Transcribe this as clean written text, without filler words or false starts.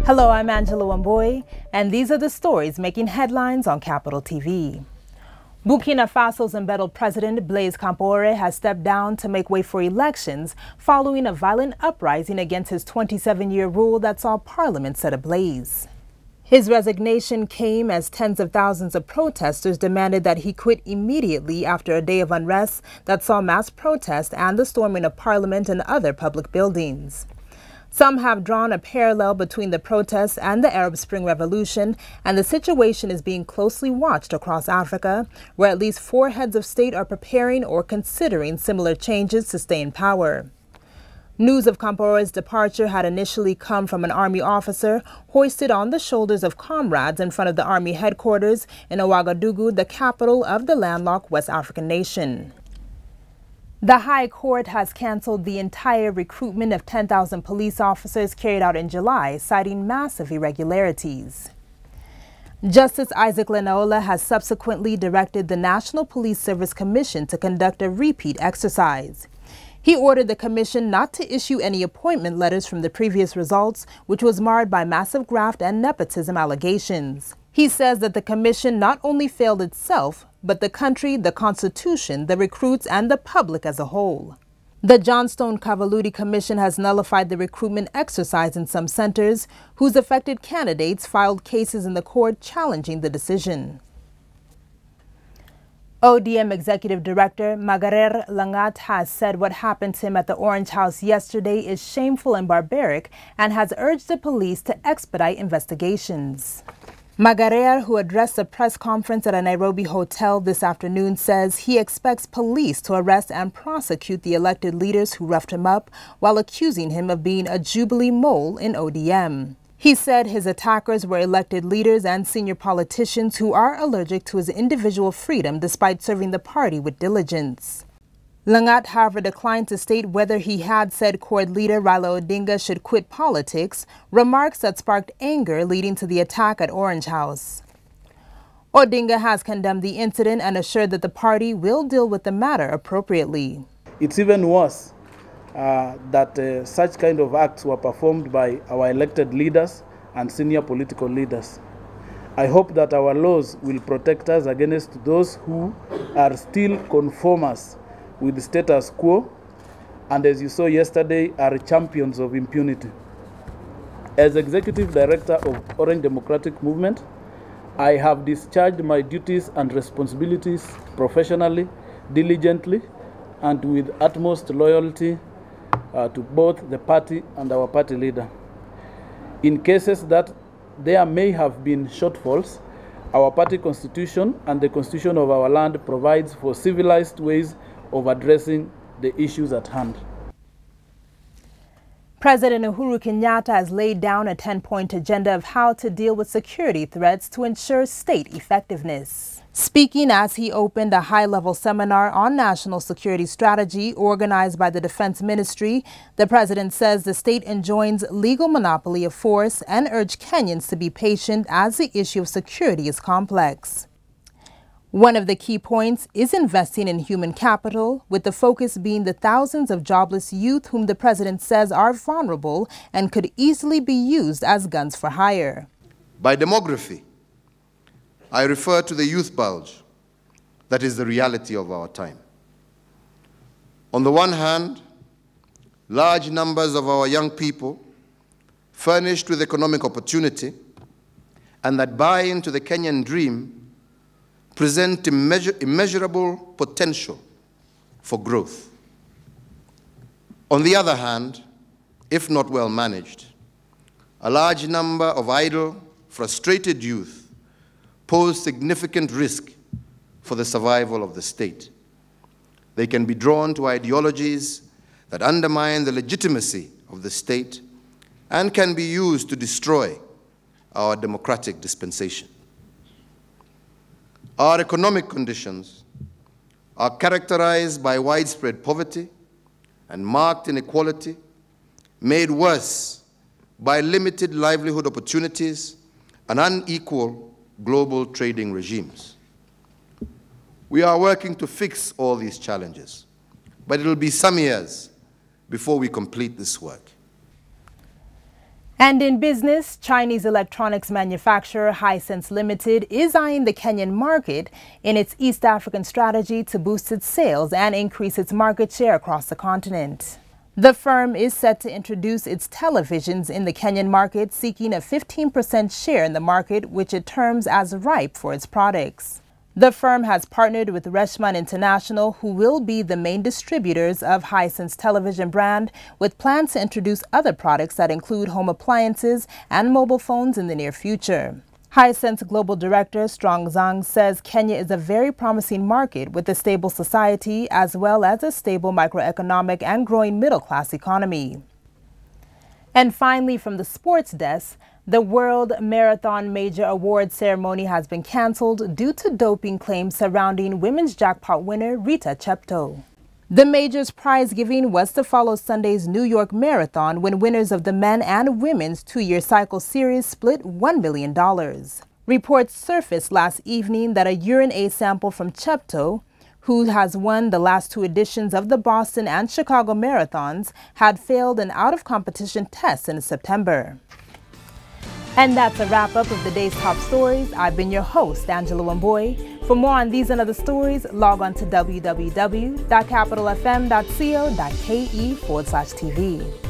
Hello, I'm Angela Wamboy, and these are the stories making headlines on Capital TV. Burkina Faso's embattled president Blaise Compaoré has stepped down to make way for elections following a violent uprising against his 27-year rule that saw parliament set ablaze. His resignation came as tens of thousands of protesters demanded that he quit immediately after a day of unrest that saw mass protest and the storming of parliament and other public buildings. Some have drawn a parallel between the protests and the Arab Spring Revolution, and the situation is being closely watched across Africa, where at least 4 heads of state are preparing or considering similar changes to stay in power. News of Compaoré's departure had initially come from an army officer hoisted on the shoulders of comrades in front of the army headquarters in Ouagadougou, the capital of the landlocked West African nation. The High Court has canceled the entire recruitment of 10,000 police officers carried out in July, citing massive irregularities. Justice Isaac Lenaola has subsequently directed the National Police Service Commission to conduct a repeat exercise. He ordered the commission not to issue any appointment letters from the previous results, which was marred by massive graft and nepotism allegations. He says that the commission not only failed itself, but the country, the Constitution, the recruits, and the public as a whole. The Johnstone Cavalludi Commission has nullified the recruitment exercise in some centers, whose affected candidates filed cases in the court challenging the decision. ODM Executive Director Magerer has said what happened to him at the Orange House yesterday is shameful and barbaric and has urged the police to expedite investigations. Magerer, who addressed a press conference at a Nairobi hotel this afternoon, says he expects police to arrest and prosecute the elected leaders who roughed him up while accusing him of being a Jubilee mole in ODM. He said his attackers were elected leaders and senior politicians who are allergic to his individual freedom despite serving the party with diligence. Langat, however, declined to state whether he had said Court leader Raila Odinga should quit politics, remarks that sparked anger leading to the attack at Orange House. Odinga has condemned the incident and assured that the party will deal with the matter appropriately. It's even worse that such kind of acts were performed by our elected leaders and senior political leaders. I hope that our laws will protect us against those who are still conformers with the status quo, and as you saw yesterday, are champions of impunity. As Executive Director of Orange Democratic Movement, I have discharged my duties and responsibilities professionally, diligently, and with utmost loyalty to both the party and our party leader. In cases that there may have been shortfalls, our party constitution and the constitution of our land provides for civilized ways of addressing the issues at hand. President Uhuru Kenyatta has laid down a 10-point agenda of how to deal with security threats to ensure state effectiveness. Speaking as he opened a high-level seminar on national security strategy organized by the Defense Ministry, the president says the state enjoins legal monopoly of force and urged Kenyans to be patient as the issue of security is complex. One of the key points is investing in human capital, with the focus being the thousands of jobless youth whom the president says are vulnerable and could easily be used as guns for hire. By demography, I refer to the youth bulge that is the reality of our time. On the one hand, large numbers of our young people furnished with economic opportunity and that buy into the Kenyan dream present immeasurable potential for growth. On the other hand, if not well managed, a large number of idle, frustrated youth pose significant risk for the survival of the state. They can be drawn to ideologies that undermine the legitimacy of the state and can be used to destroy our democratic dispensation. Our economic conditions are characterized by widespread poverty and marked inequality, made worse by limited livelihood opportunities and unequal global trading regimes. We are working to fix all these challenges, but it will be some years before we complete this work. And in business, Chinese electronics manufacturer Hisense Limited is eyeing the Kenyan market in its East African strategy to boost its sales and increase its market share across the continent. The firm is set to introduce its televisions in the Kenyan market, seeking a 15% share in the market, which it terms as ripe for its products. The firm has partnered with Reshman International, who will be the main distributors of Hisense television brand, with plans to introduce other products that include home appliances and mobile phones in the near future. Hisense Global Director Strong Zhang says Kenya is a very promising market with a stable society as well as a stable microeconomic and growing middle-class economy. And finally, from the sports desk, the World Marathon Major Award ceremony has been cancelled due to doping claims surrounding women's jackpot winner Rita Chepto. The major's prize giving was to follow Sunday's New York Marathon, when winners of the men and women's two-year cycle series split $1 million. Reports surfaced last evening that a urine A sample from Chepto, who has won the last two editions of the Boston and Chicago marathons, had failed an out-of-competition test in September. And that's a wrap-up of the day's top stories. I've been your host, Angela Wamboy. For more on these and other stories, log on to www.capitalfm.co.ke/TV.